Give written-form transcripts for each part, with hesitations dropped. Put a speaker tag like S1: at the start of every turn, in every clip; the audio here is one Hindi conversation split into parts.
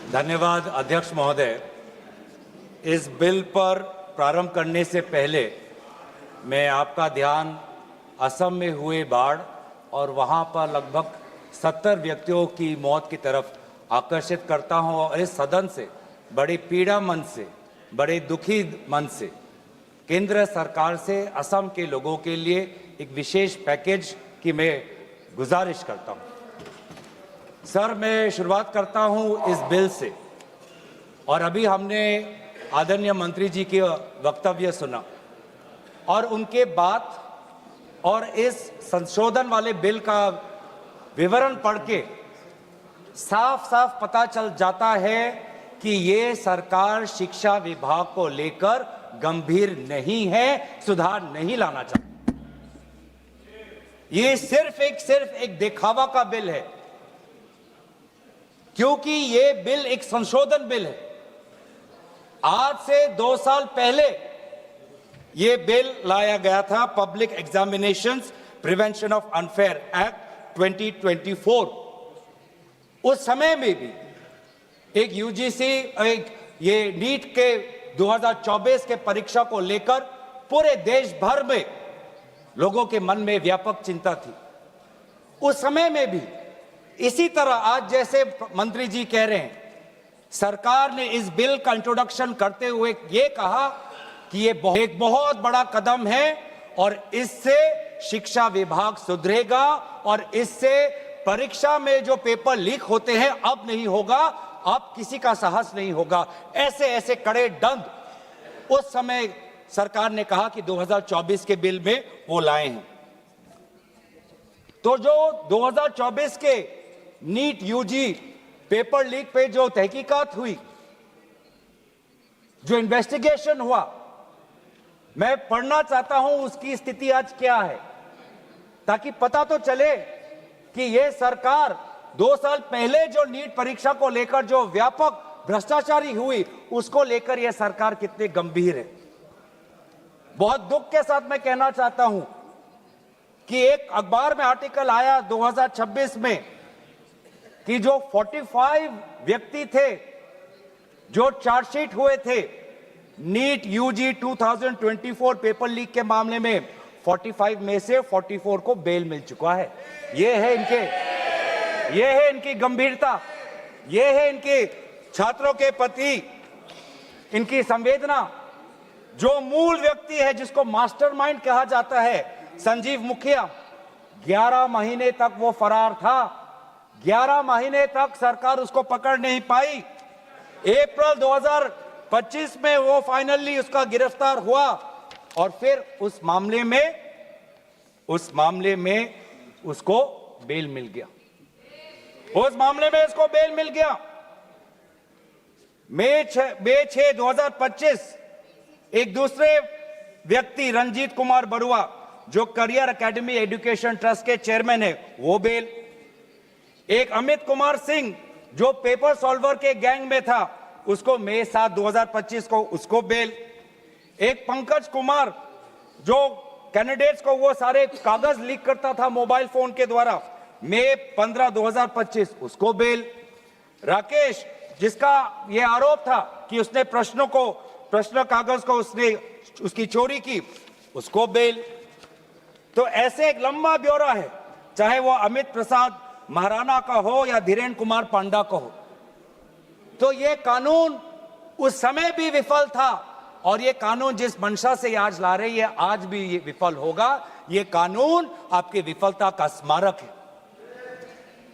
S1: धन्यवाद अध्यक्ष महोदय। इस बिल पर प्रारंभ करने से पहले मैं आपका ध्यान असम में हुए बाढ़ और वहां पर लगभग 70 व्यक्तियों की मौत की तरफ आकर्षित करता हूं और इस सदन से बड़े पीड़ा मन से, बड़े दुखी मन से केंद्र सरकार से असम के लोगों के लिए एक विशेष पैकेज की मैं गुजारिश करता हूं। सर, मैं शुरुआत करता हूं इस बिल से। और अभी हमने आदरणीय मंत्री जी के वक्तव्य सुना और उनके बात और इस संशोधन वाले बिल का विवरण पढ़ के साफ साफ पता चल जाता है कि ये सरकार शिक्षा विभाग को लेकर गंभीर नहीं है, सुधार नहीं लाना चाहती। ये सिर्फ एक दिखावा का बिल है, क्योंकि ये बिल एक संशोधन बिल है। आज से 2 साल पहले ये बिल लाया गया था, public examinations prevention of unfair act 2024। उस समय में भी एक यूजीसी ये नीट के 2024 के परीक्षा को लेकर पूरे देश भर में लोगों के मन में व्यापक चिंता थी। उस समय में भी इसी तरह आज जैसे मंत्री जी कह रहे हैं, सरकार ने इस बिल का इंट्रोडक्शन करते हुए ये कहा कि ये एक बहुत बड़ा कदम है और इससे शिक्षा विभाग सुधरेगा और इससे परीक्षा में जो पेपर लीक होते हैं अब नहीं होगा, अब किसी का साहस नहीं होगा। ऐसे कड़े दंड उस समय सरकार ने कहा कि 2024 के बिल में वो लाए हैं। तो जो 2024 के नीट यूजी पेपर लीक पे जो तहकीकात हुई, जो इन्वेस्टिगेशन हुआ, मैं पढ़ना चाहता हूं उसकी स्थिति आज क्या है, ताकि पता तो चले कि यह सरकार 2 साल पहले जो नीट परीक्षा को लेकर जो व्यापक भ्रष्टाचारी हुई उसको लेकर यह सरकार कितने गंभीर है। बहुत दुख के साथ मैं कहना चाहता हूं कि एक अखबार में आर्टिकल आया 2026 में कि जो 45 व्यक्ति थे जो चार्जशीट हुए थे नीट यूजी 2024 पेपर लीक के मामले में, 45 में से 44 को बेल मिल चुका है। ये है इनकी गंभीरता, ये है इनके छात्रों के प्रति इनकी संवेदना। जो मूल व्यक्ति है जिसको मास्टरमाइंड कहा जाता है, संजीव मुखिया, 11 महीने तक वो फरार था। 11 महीने तक सरकार उसको पकड़ नहीं पाई। अप्रैल 2025 में वो फाइनली उसका गिरफ्तार हुआ और फिर उस मामले में उसको बेल मिल गया। मई 6, 2025 एक दूसरे व्यक्ति रंजीत कुमार बरुआ जो करियर एकेडमी एजुकेशन ट्रस्ट के चेयरमैन है, वो बेल। एक अमित कुमार सिंह जो पेपर सॉल्वर के गैंग में था, उसको मई 7, 2025 को उसको बेल। एक पंकज कुमार जो कैंडिडेट्स को वो सारे कागज लीक करता था मोबाइल फोन के द्वारा, मई 15, 2025 उसको बेल। राकेश, जिसका ये आरोप था कि उसने प्रश्न कागज को उसकी चोरी की, उसको बेल। तो ऐसे एक लंबा ब्यौरा है, चाहे वो अमित प्रसाद महाराणा का हो या धीरेन्द्र कुमार पांडा का हो। तो ये कानून उस समय भी विफल था और ये कानून जिस मंशा से आज ला रही है आज भी ये विफल होगा। ये कानून आपकी विफलता का स्मारक है,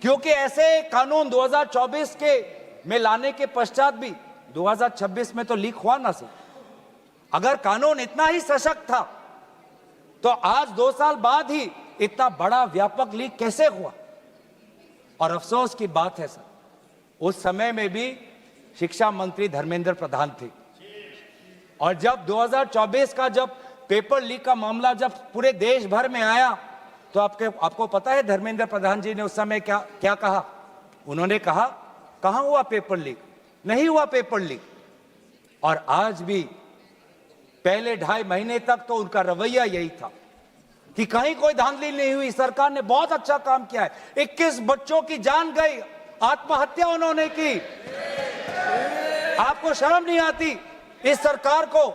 S1: क्योंकि ऐसे कानून 2024 के में लाने के पश्चात भी 2026 में तो लीक हुआ ना सर। अगर कानून इतना ही सशक्त था तो आज 2 साल बाद ही इतना बड़ा व्यापक लीक कैसे हुआ। और अफसोस की बात है सर, उस समय में भी शिक्षा मंत्री धर्मेंद्र प्रधान थे और जब 2024 का जब पेपर लीक का मामला जब पूरे देश भर में आया तो आपको पता है धर्मेंद्र प्रधान जी ने उस समय क्या कहा? उन्होंने कहा, कहां हुआ पेपर लीक? नहीं हुआ पेपर लीक। और आज भी पहले 2.5 महीने तक तो उनका रवैया यही था कि कहीं कोई धांधली नहीं हुई, सरकार ने बहुत अच्छा काम किया है। 21 बच्चों की जान गई, आत्महत्या उन्होंने की। आपको शर्म नहीं आती इस सरकार को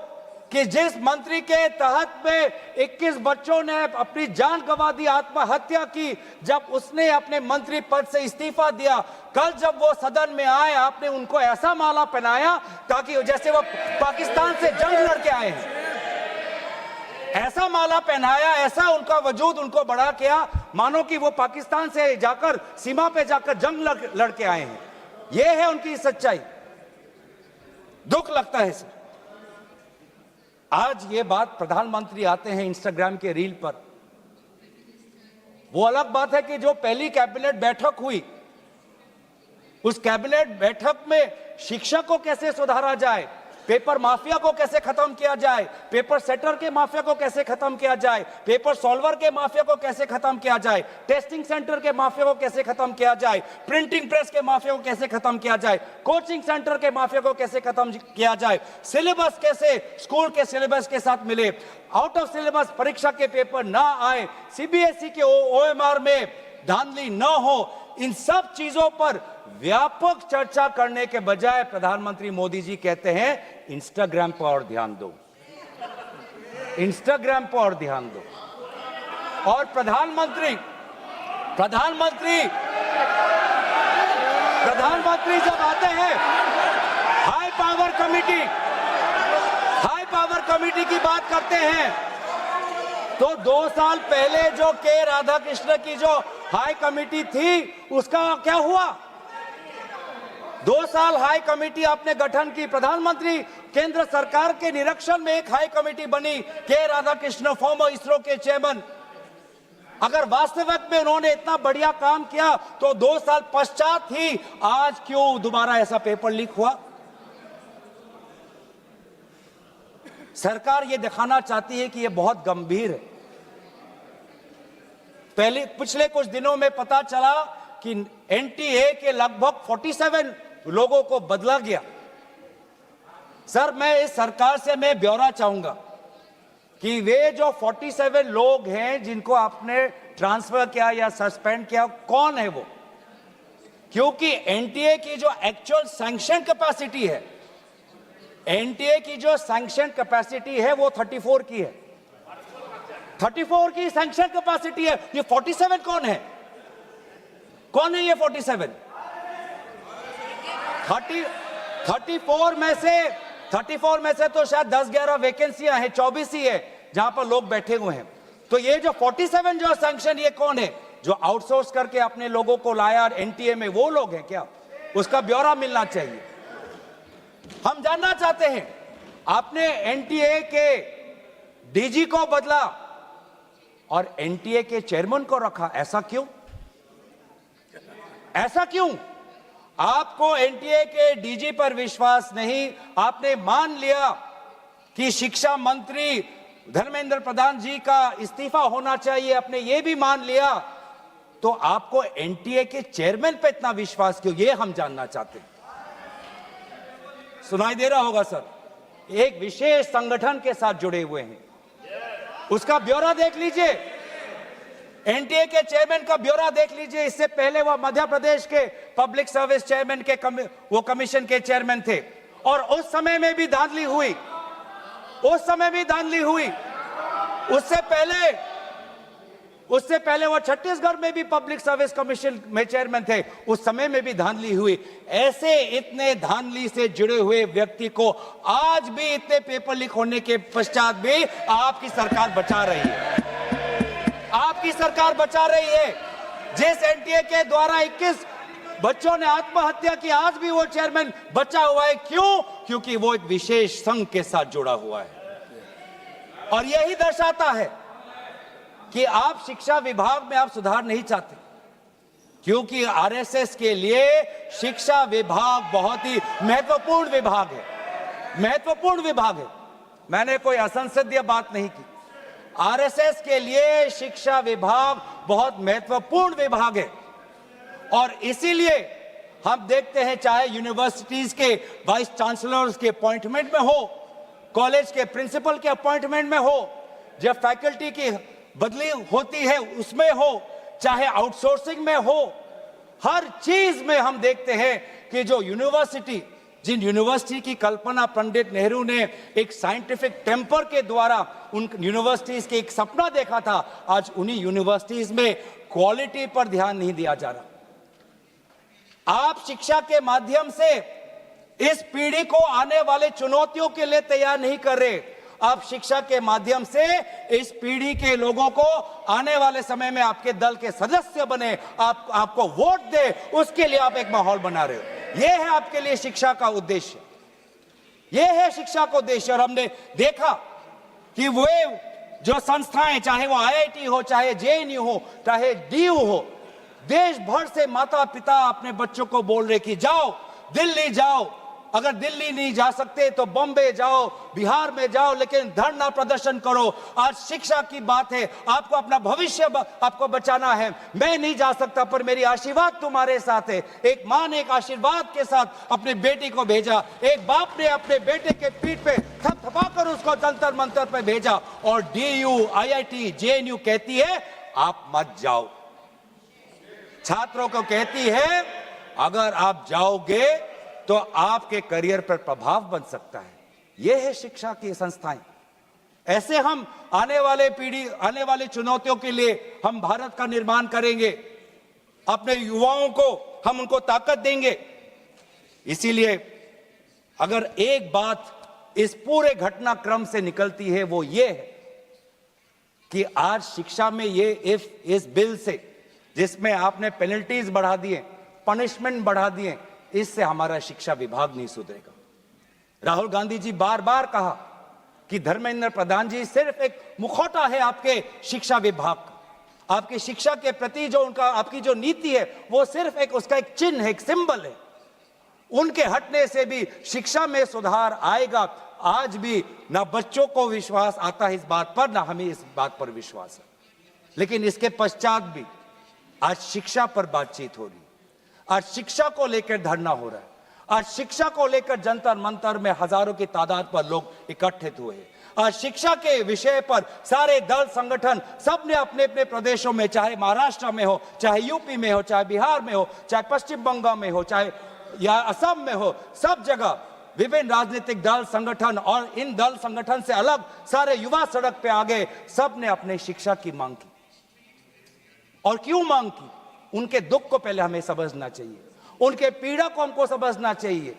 S1: कि जिस मंत्री के तहत में 21 बच्चों ने अपनी जान गंवा दी, आत्महत्या की, जब उसने अपने मंत्री पद से इस्तीफा दिया, कल जब वो सदन में आए आपने उनको ऐसा माला पहनाया ताकि जैसे वो पाकिस्तान से जंग लड़के आए हैं, ऐसा माला पहनाया, ऐसा उनका वजूद उनको बड़ा किया मानो कि वो पाकिस्तान से जाकर सीमा पे जाकर जंग लड़के आए हैं। ये है उनकी सच्चाई। दुख लगता है सर। आज ये बात प्रधानमंत्री आते हैं इंस्टाग्राम के रील पर, वो अलग बात है कि जो पहली कैबिनेट बैठक हुई उस कैबिनेट बैठक में शिक्षा को कैसे सुधारा जाए, पेपर माफिया को कैसे खत्म किया जाए, पेपर सेटर के माफिया को कैसे खत्म किया जाए, पेपर सॉल्वर के माफिया को कैसे खत्म किया जाए, टेस्टिंग सेंटर के माफिया को कैसे खत्म किया जाए, प्रिंटिंग प्रेस के माफिया को कैसे खत्म किया जाए, कोचिंग सेंटर के माफिया को कैसे खत्म किया जाए, सिलेबस कैसे स्कूल के सिलेबस के साथ मिले, आउट ऑफ सिलेबस परीक्षा के पेपर ना आए, सीबीएसई के ओएमआर में धांधली न हो, इन सब चीजों पर व्यापक चर्चा करने के बजाय प्रधानमंत्री मोदी जी कहते हैं इंस्टाग्राम पर और ध्यान दो, इंस्टाग्राम पर और ध्यान दो। और प्रधानमंत्री जब आते हैं हाई पावर कमेटी की बात करते हैं, तो 2 साल पहले जो के राधाकृष्ण की जो हाई कमेटी थी उसका क्या हुआ? 2 साल हाई कमेटी आपने गठन की, प्रधानमंत्री केंद्र सरकार के निरीक्षण में एक हाई कमेटी बनी, के राधाकृष्ण फॉर्मर इसरो के चेयरमैन। अगर वास्तविक में उन्होंने इतना बढ़िया काम किया तो 2 साल पश्चात ही आज क्यों दोबारा ऐसा पेपर लीक हुआ? सरकार ये दिखाना चाहती है कि ये बहुत गंभीर है। पिछले कुछ दिनों में पता चला कि एनटीए के लगभग 47 लोगों को बदला गया। सर, मैं इस सरकार से मैं ब्यौरा चाहूंगा कि वे जो 47 लोग हैं जिनको आपने ट्रांसफर किया या सस्पेंड किया, कौन है वो? क्योंकि एनटीए की जो एक्चुअल सैंक्शन कैपेसिटी है, एनटीए की जो सैंक्शन कैपेसिटी है वो 34 की है, 34 की सैंक्शन कैपेसिटी है। ये 47 कौन है? कौन है ये 47? 34 में से तो शायद 10-11 वैकेंसियां हैं, 24 ही है जहां पर लोग बैठे हुए हैं। तो ये जो 47 जो सैंक्शन, ये कौन है? जो आउटसोर्स करके अपने लोगों को लाया एनटीए में, वो लोग हैं क्या? उसका ब्यौरा मिलना चाहिए। हम जानना चाहते हैं, आपने एनटीए के डीजी को बदला और एनटीए के चेयरमैन को रखा, ऐसा क्यों? ऐसा क्यों? आपको एनटीए के डीजी पर विश्वास नहीं, आपने मान लिया कि शिक्षा मंत्री धर्मेंद्र प्रधान जी का इस्तीफा होना चाहिए, आपने ये भी मान लिया, तो आपको एनटीए के चेयरमैन पर इतना विश्वास क्यों? ये हम जानना चाहते हैं। सुनाई दे रहा होगा सर, एक विशेष संगठन के साथ जुड़े हुए हैं, उसका ब्यौरा देख लीजिए, एनटीए के चेयरमैन का ब्यौरा देख लीजिए। इससे पहले वो मध्य प्रदेश के पब्लिक सर्विस चेयरमैन के वो कमीशन के चेयरमैन थे, और उस समय में भी धांधली हुई, उससे पहले वो छत्तीसगढ़ में भी पब्लिक सर्विस कमीशन में चेयरमैन थे, उस समय में भी धांधली हुई। ऐसे इतने धांधली से जुड़े हुए व्यक्ति को आज भी इतने पेपर लीक होने के पश्चात भी आपकी सरकार बचा रही है, आपकी सरकार बचा रही है। जिस एनटीए के द्वारा 21 बच्चों ने आत्महत्या की, आज भी वो चेयरमैन बचा हुआ है। क्यों? क्योंकि वो एक विशेष संघ के साथ जुड़ा हुआ है। और यही दर्शाता है कि आप शिक्षा विभाग में आप सुधार नहीं चाहते, क्योंकि आरएसएस के लिए शिक्षा विभाग बहुत ही महत्वपूर्ण विभाग है। मैंने कोई असंसदीय बात नहीं की। आरएसएस के लिए शिक्षा विभाग बहुत महत्वपूर्ण विभाग है, और इसीलिए हम देखते हैं चाहे यूनिवर्सिटीज के वाइस चांसलर्स के अपॉइंटमेंट में हो, कॉलेज के प्रिंसिपल के अपॉइंटमेंट में हो, जब फैकल्टी की बदली होती है उसमें हो, चाहे आउटसोर्सिंग में हो, हर चीज में हम देखते हैं कि जो यूनिवर्सिटी जिन यूनिवर्सिटी की कल्पना पंडित नेहरू ने एक साइंटिफिक टेम्पर के द्वारा उन यूनिवर्सिटीज के एक सपना देखा था, आज उन्हीं यूनिवर्सिटीज में क्वालिटी पर ध्यान नहीं दिया जा रहा। आप शिक्षा के माध्यम से इस पीढ़ी को आने वाले चुनौतियों के लिए तैयार नहीं कर रहे। आप शिक्षा के माध्यम से इस पीढ़ी के लोगों को आने वाले समय में आपके दल के सदस्य बने, आपको वोट दे, उसके लिए आप एक माहौल बना रहे हो। यह है आपके लिए शिक्षा का उद्देश्य, यह है शिक्षा का उद्देश्य। और हमने देखा कि वो जो संस्थाएं, चाहे वो IIT हो, चाहे JNU हो, चाहे DU हो, देश भर से माता पिता अपने बच्चों को बोल रहे कि जाओ दिल्ली जाओ, अगर दिल्ली नहीं जा सकते तो बॉम्बे जाओ, बिहार में जाओ, लेकिन धरना प्रदर्शन करो। आज शिक्षा की बात है, आपको अपना भविष्य आपको बचाना है। मैं नहीं जा सकता पर मेरी आशीर्वाद तुम्हारे साथ है। एक मां ने एक आशीर्वाद के साथ अपने बेटी को भेजा, एक बाप ने अपने बेटे के पीठ पे थपथपाकर उसको जंतर मंतर पे भेजा, और DU, IIT, JNU कहती है आप मत जाओ। छात्रों को कहती है अगर आप जाओगे तो आपके करियर पर प्रभाव बन सकता है। यह है शिक्षा की संस्थाएं। ऐसे हम आने वाले चुनौतियों के लिए हम भारत का निर्माण करेंगे, अपने युवाओं को हम उनको ताकत देंगे। इसीलिए अगर एक बात इस पूरे घटनाक्रम से निकलती है वो ये है कि आज शिक्षा में ये इस बिल से, जिसमें आपने पेनल्टीज बढ़ा दिए, पनिशमेंट बढ़ा दिए, इससे हमारा शिक्षा विभाग नहीं सुधरेगा। राहुल गांधी जी बार बार कहा कि धर्मेंद्र प्रधान जी सिर्फ एक मुखौटा है आपके शिक्षा विभाग का। आपकी शिक्षा के प्रति जो आपकी जो नीति है वो सिर्फ उसका एक चिन्ह है, एक सिंबल है। उनके हटने से भी शिक्षा में सुधार आएगा। आज भी ना बच्चों को विश्वास आता है इस बात पर, ना हमें इस बात पर विश्वास है। लेकिन इसके पश्चात भी आज शिक्षा पर बातचीत हो रही है, आज शिक्षा को लेकर धरना हो रहा है, आज शिक्षा को लेकर जंतर मंतर में हजारों की तादाद पर लोग इकट्ठित हुए हैं। आज शिक्षा के विषय पर सारे दल संगठन सब ने अपने अपने प्रदेशों में, चाहे महाराष्ट्र में हो, चाहे यूपी में हो, चाहे बिहार में हो, चाहे पश्चिम बंगाल में हो, चाहे या असम में हो, सब जगह विभिन्न राजनीतिक दल संगठन और इन दल संगठन से अलग सारे युवा सड़क पे आ गए। सब ने अपने शिक्षा की मांग की। और क्यों मांग की? उनके दुख को पहले हमें समझना चाहिए, उनके पीड़ा को हमको समझना चाहिए,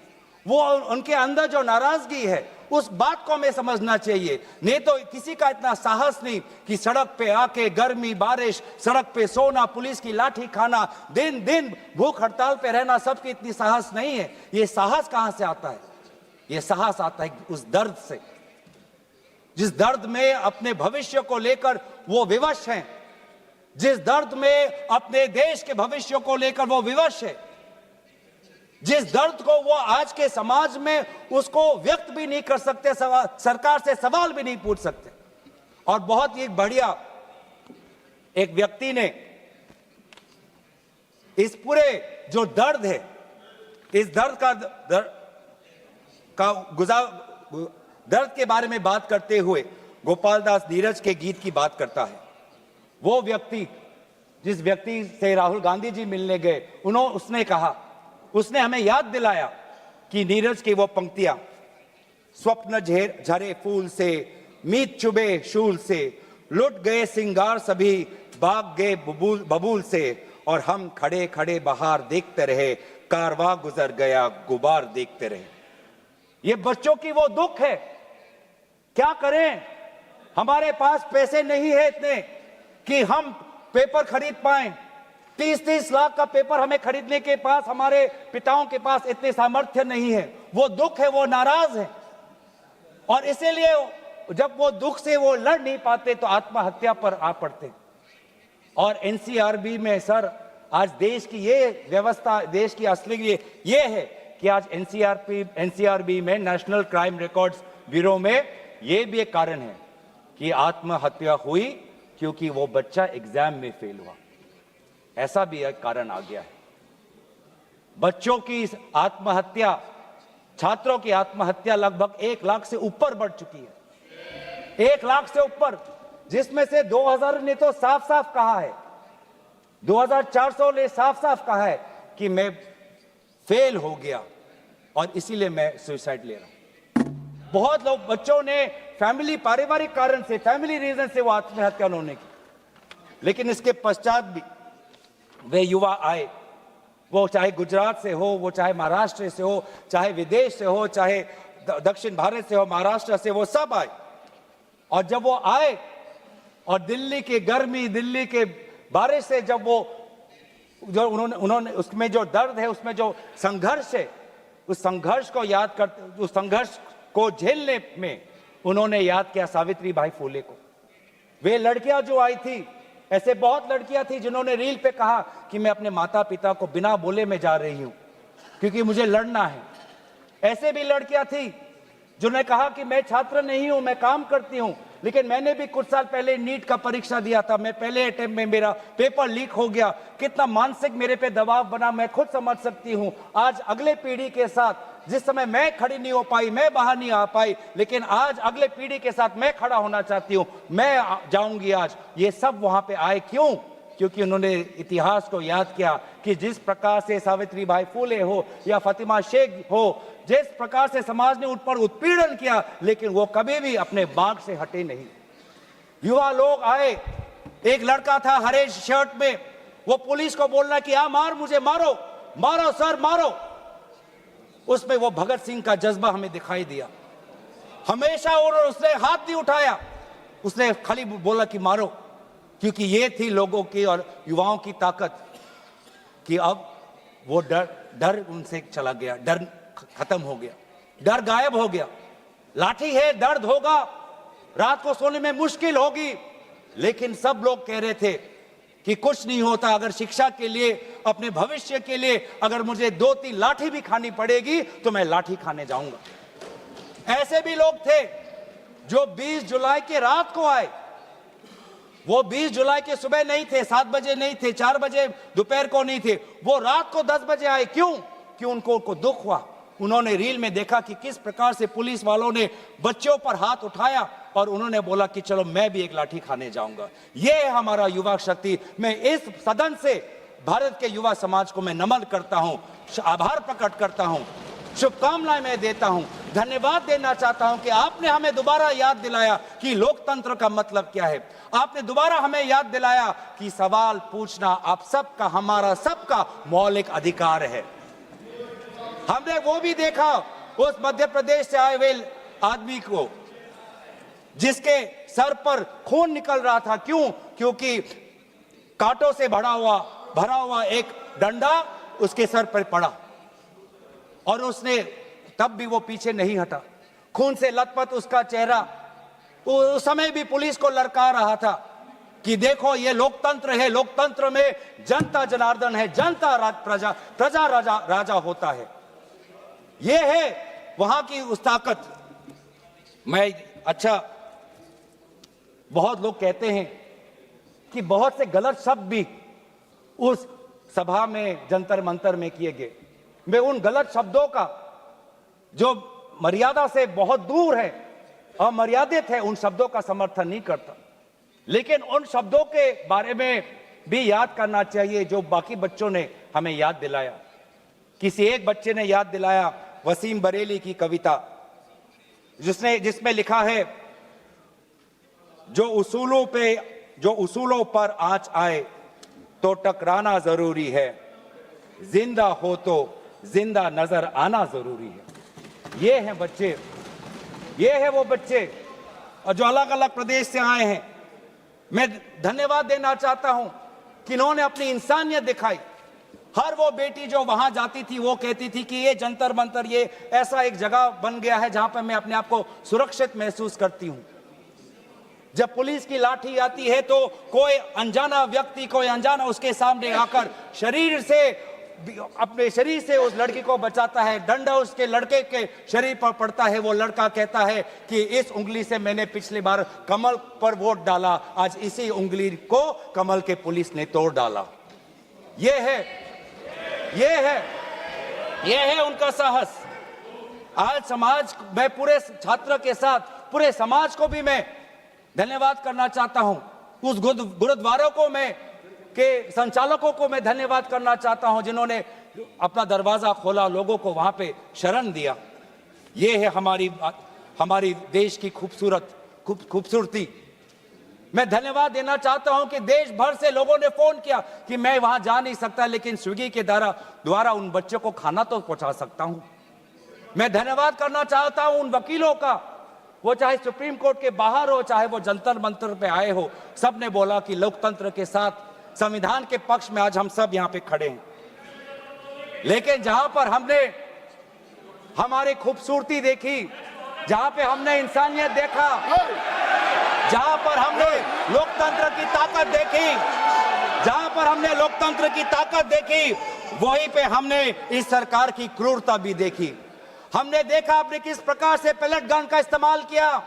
S1: वो उनके अंदर जो नाराजगी है उस बात को हमें समझना चाहिए। नहीं तो किसी का इतना साहस नहीं कि सड़क पे आके गर्मी बारिश, सड़क पे सोना, पुलिस की लाठी खाना, दिन दिन भूख हड़ताल पे रहना, सबकी इतनी साहस नहीं है। ये साहस कहां से आता है? ये साहस आता है उस दर्द से, जिस दर्द में अपने भविष्य को लेकर वो विवश हैं, जिस दर्द में अपने देश के भविष्य को लेकर वो विवश है, जिस दर्द को वो आज के समाज में उसको व्यक्त भी नहीं कर सकते, सरकार से सवाल भी नहीं पूछ सकते। और बहुत ही बढ़िया एक व्यक्ति ने इस पूरे जो दर्द है, इस दर्द के बारे में बात करते हुए गोपाल दास नीरज के गीत की बात करता है। वो व्यक्ति जिस व्यक्ति से राहुल गांधी जी मिलने गए, उसने कहा, उसने हमें याद दिलाया कि नीरज की वो पंक्तियां, स्वप्न झरे फूल से, मीत चुबे शूल से, लुट गए सिंगार सभी, भाग गए बबूल से, और हम खड़े खड़े बाहर देखते रहे, कारवां गुजर गया गुबार देखते रहे। ये बच्चों की वो दुख है। क्या करें? हमारे पास पैसे नहीं है इतने कि हम पेपर खरीद पाएं। 30-30 लाख का पेपर हमें खरीदने के पास, हमारे पिताओं के पास इतने सामर्थ्य नहीं है। वो दुख है, वो नाराज है, और इसीलिए जब वो दुख से वो लड़ नहीं पाते तो आत्महत्या पर आ पड़ते। और NCRB में सर, आज देश की ये व्यवस्था, देश की असली ये है कि आज NCRB में, नेशनल क्राइम रिकॉर्ड्स ब्यूरो में, ये भी एक कारण है कि आत्महत्या हुई क्योंकि वो बच्चा एग्जाम में फेल हुआ। ऐसा भी एक कारण आ गया है। बच्चों की आत्महत्या, छात्रों की आत्महत्या लगभग 1 लाख से ऊपर बढ़ चुकी है। 1 लाख से ऊपर, जिसमें से 2000 ने तो साफ साफ कहा है, 2400 ने साफ साफ कहा है कि मैं फेल हो गया, और इसीलिए मैं सुसाइड ले रहा हूं। बहुत लोग बच्चों ने फैमिली पारिवारिक कारण से, फैमिली रीजन से वो आत्महत्या उन्होंने की, लेकिन इसके पश्चात भी वे युवा आए, वो चाहे गुजरात से हो, वो चाहे महाराष्ट्र से हो, चाहे विदेश से हो, चाहे दक्षिण भारत से हो, महाराष्ट्र से, वो सब आए। और जब वो आए और दिल्ली की गर्मी, दिल्ली के बारिश से जब वो जो उन्होंने उसमें जो दर्द है, उसमें जो संघर्ष है, उस संघर्ष को याद करते, उस संघर्ष को झेलने में उन्होंने याद किया सावित्री बाई फुले को। वे लड़कियां जो आई थी, ऐसे बहुत लड़कियां थी जिन्होंने रील पे कहा कि मैं अपने माता पिता को बिना बोले में जा रही हूं क्योंकि मुझे लड़ना है। ऐसे भी लड़कियां थी जिन्होंने कहा कि मैं छात्र नहीं हूं, मैं काम करती हूं, लेकिन मैंने भी कुछ साल पहले नीट का परीक्षा दिया था, मैं पहले अटेम्प्ट में मेरा पेपर लीक हो गया, कितना मानसिक मेरे पे दबाव बना मैं खुद समझ सकती हूं। आज अगले पीढ़ी के साथ, जिस समय मैं खड़ी नहीं हो पाई, मैं बाहर नहीं आ पाई, लेकिन आज अगले पीढ़ी के साथ मैं खड़ा होना चाहती हूं, मैं जाऊंगी आज। ये सब वहां पे आए क्यों? क्योंकि उन्होंने इतिहास को याद किया कि जिस प्रकार से सावित्री बाई फुले हो या फातिमा शेख हो, जिस प्रकार से समाज ने उन पर उत्पीड़न किया, लेकिन वो कभी भी अपने बाग से हटे नहीं। युवा लोग आए, एक लड़का था हरे शर्ट में, वो पुलिस को बोलना कि आ मार, मुझे मारो, मारो सर मारो। उसमें वो भगत सिंह का जज्बा हमें दिखाई दिया। हमेशा उसने हाथ नहीं उठाया, उसने खाली बोला कि मारो, क्योंकि ये थी लोगों की और युवाओं की ताकत कि अब वो डर उनसे चला गया, डर खत्म हो गया, डर गायब हो गया। लाठी है, दर्द होगा, रात को सोने में मुश्किल होगी, लेकिन सब लोग कह रहे थे कि कुछ नहीं होता, अगर शिक्षा के लिए, अपने भविष्य के लिए अगर मुझे 2-3 लाठी भी खानी पड़ेगी तो मैं लाठी खाने जाऊंगा। ऐसे भी लोग थे जो 20 जुलाई की रात को आए। वो 20 जुलाई के सुबह नहीं थे, 7 बजे नहीं थे, 4 बजे दोपहर को नहीं थे, वो रात को 10 बजे आए। क्यों? क्यों? उनको दुख हुआ। उन्होंने रील में देखा कि किस प्रकार से पुलिस वालों ने बच्चों पर हाथ उठाया और उन्होंने बोला कि चलो मैं भी एक लाठी खाने जाऊंगा। ये है हमारा युवा शक्ति। मैं इस सदन से भारत के युवा समाज को मैं नमन करता हूं, आभार प्रकट करता हूं, शुभकामनाएं मैं देता हूं, धन्यवाद देना चाहता हूं कि आपने हमें दोबारा याद दिलाया कि लोकतंत्र का मतलब क्या है। आपने दोबारा हमें याद दिलाया कि सवाल पूछना आप सबका, हमारा सबका मौलिक अधिकार है। हमने वो भी देखा उस मध्य प्रदेश से आए हुए आदमी को जिसके सर पर खून निकल रहा था। क्यों? क्योंकि कांटों से भरा हुआ एक डंडा उसके सर पर पड़ा और उसने तब भी वो पीछे नहीं हटा। खून से लथपथ उसका चेहरा, उस समय भी पुलिस को ललकार रहा था कि देखो ये लोकतंत्र है, लोकतंत्र में जनता जनार्दन है, जनता प्रजा राजा होता है। ये है वहां की उस ताकत। बहुत लोग कहते हैं कि बहुत से गलत शब्द भी उस सभा में, जंतर मंतर में किए गए। मैं उन गलत शब्दों का जो मर्यादा से बहुत दूर है, अमर्यादित है, उन शब्दों का समर्थन नहीं करता, लेकिन उन शब्दों के बारे में भी याद करना चाहिए जो बाकी बच्चों ने हमें याद दिलाया। किसी एक बच्चे ने याद दिलाया वसीम बरेली की कविता, जिसमें लिखा है, जो उसूलों पर आंच आए तो टकराना जरूरी है, जिंदा हो तो जिंदा नजर आना जरूरी है। ये हैं बच्चे, ये है वो बच्चे और जो अलग अलग प्रदेश से आए हैं। मैं धन्यवाद देना चाहता हूं कि इन्होंने अपनी इंसानियत दिखाई। हर वो बेटी जो वहां जाती थी वो कहती थी कि ये जंतर मंतर ये ऐसा एक जगह बन गया है जहां पर मैं अपने आप को सुरक्षित महसूस करती हूं। जब पुलिस की लाठी आती है तो कोई अनजाना व्यक्ति, कोई अनजाना उसके सामने आकर अपने शरीर से उस लड़की को बचाता है। डंडा उसके लड़के के शरीर पर पड़ता है, वो लड़का कहता है कि इस उंगली से मैंने पिछली बार कमल पर वोट डाला, आज इसी उंगली को कमल के पुलिस ने तोड़ डाला। ये है उनका साहस। आज समाज, मैं पूरे छात्र के साथ पूरे समाज को भी मैं धन्यवाद करना चाहता हूं। उस गुरुद्वारों को के संचालकों को मैं धन्यवाद करना चाहता हूं जिन्होंने अपना दरवाजा खोला, लोगों को वहां पे शरण दिया। ये है हमारी देश की खूबसूरती। मैं धन्यवाद देना चाहता हूं कि देश भर से लोगों ने फोन किया कि मैं वहां जा नहीं सकता, लेकिन स्विगी के द्वारा उन बच्चों को खाना तो पहुंचा सकता हूं। मैं धन्यवाद करना चाहता हूं उन वकीलों का, वो चाहे सुप्रीम कोर्ट के बाहर हो, चाहे वो जंतर मंतर पे आए हो, सब ने बोला कि लोकतंत्र के साथ, संविधान के पक्ष में आज हम सब यहां पे खड़े हैं। लेकिन जहां पर हमने हमारी खूबसूरती देखी, जहां पे हमने इंसानियत देखा, जहां पर हमने लोकतंत्र की ताकत देखी, जहां पर हमने लोकतंत्र की ताकत देखी, वहीं पे हमने इस सरकार की क्रूरता भी देखी। हमने देखा आपने किस प्रकार से पैलेट गन का इस्तेमाल किया,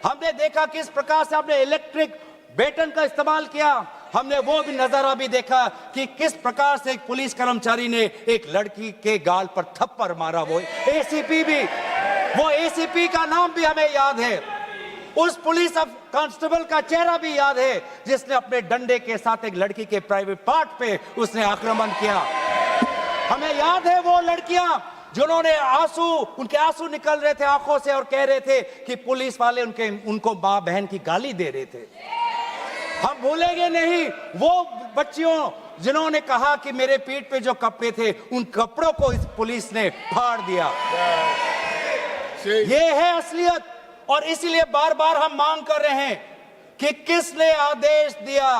S1: हमने देखा किस प्रकार से आपने इलेक्ट्रिक बेटन का इस्तेमाल किया, हमने वो भी नजारा भी देखा कि किस प्रकार से एक पुलिस कर्मचारी ने एक लड़की के गाल पर थप्पड़ मारा। वो एसीपी का नाम भी हमें याद है, उस पुलिस कांस्टेबल का चेहरा भी याद है जिसने अपने डंडे के साथ एक लड़की के प्राइवेट पार्ट पे उसने आक्रमण किया। हमें याद है वो लड़कियां जिन्होंने उनके आंसू निकल रहे थे आंखों से और कह रहे थे कि पुलिस वाले उनको मां बहन की गाली दे रहे थे। हम भूलेंगे नहीं वो बच्चियों जिन्होंने कहा कि मेरे पीठ पे जो कपड़े थे उन कपड़ों को इस पुलिस ने फाड़ दिया। ये है असलियत, और इसीलिए बार बार हम मांग कर रहे हैं कि किसने आदेश दिया,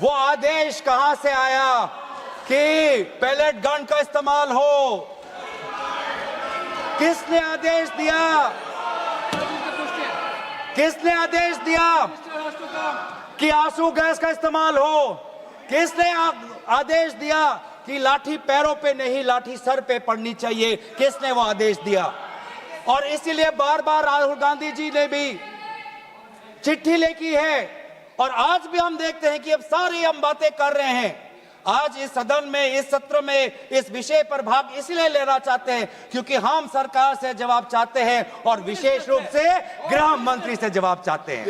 S1: वो आदेश कहां से आया कि पैलेट गन का इस्तेमाल हो, किसने आदेश दिया, किसने आदेश दिया कि आंसू गैस का इस्तेमाल हो, किसने आदेश दिया कि लाठी पैरों पे नहीं लाठी सर पे पड़नी चाहिए, किसने वो आदेश दिया। और इसीलिए बार बार राहुल गांधी जी ने भी चिट्ठी लिखी है, और आज भी हम देखते हैं कि अब सारी हम बातें कर रहे हैं। आज इस सदन में, इस सत्र में इस विषय पर भाग इसलिए लेना चाहते हैं क्योंकि हम सरकार से जवाब चाहते हैं, और विशेष रूप से गृह मंत्री से जवाब चाहते हैं।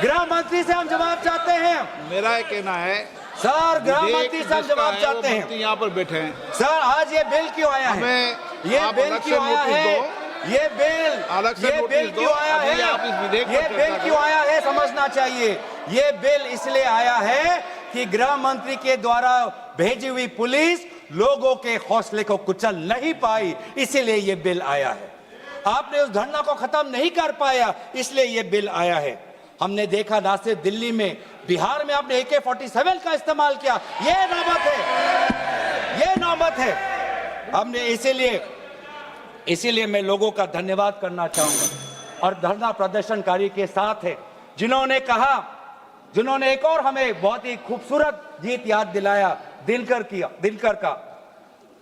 S1: गृह मंत्री से हम जवाब चाहते हैं।
S2: मेरा ये कहना है
S1: सर, गृह मंत्री से हम जवाब चाहते हैं।
S2: यहाँ पर बैठे हैं
S1: सर, आज ये बिल क्यों आया है, ये बिल क्यों आया है, ये बिल क्यों आया है, ये बिल क्यों आया है समझना चाहिए। ये बिल इसलिए आया है कि गृह मंत्री के द्वारा भेजी हुई पुलिस लोगों के हौसले को कुचल नहीं पाई, इसीलिए ये बिल आया है। आपने उस धरना को खत्म नहीं कर पाया, इसलिए ये बिल आया है। हमने देखा ना सिर्फ दिल्ली में, बिहार में आपने AK-47 का इस्तेमाल किया, ये नौबत है, ये नौबत है। हमने इसीलिए मैं लोगों का धन्यवाद करना चाहूंगा और धरना प्रदर्शनकारी के साथ है जिन्होंने एक और हमें बहुत ही खूबसूरत गीत याद दिलाया, दिनकर का।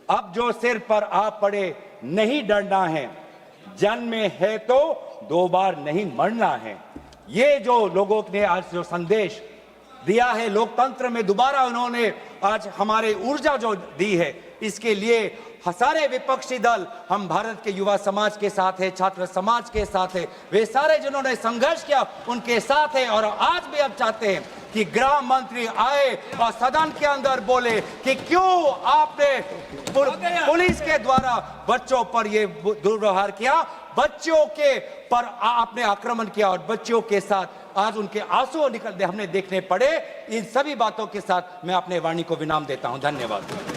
S1: अब जो सिर पर आ पड़े नहीं डरना है, जन्म में है तो 2 बार नहीं मरना है। ये जो लोगों ने आज जो संदेश दिया है लोकतंत्र में, दोबारा उन्होंने आज हमारे ऊर्जा जो दी है, इसके लिए सारे विपक्षी दल, हम भारत के युवा समाज के साथ है, छात्र समाज के साथ है, वे सारे जिन्होंने संघर्ष किया उनके साथ है। और आज भी अब चाहते हैं कि गृह मंत्री आए और सदन के अंदर बोले कि क्यों आपने पुलिस के द्वारा बच्चों पर ये दुर्व्यवहार किया, बच्चों के पर आपने आक्रमण किया, और बच्चों के साथ आज उनके आंसू निकलते हमने देखने पड़े। इन सभी बातों के साथ मैं अपने वाणी को विराम देता हूं। धन्यवाद।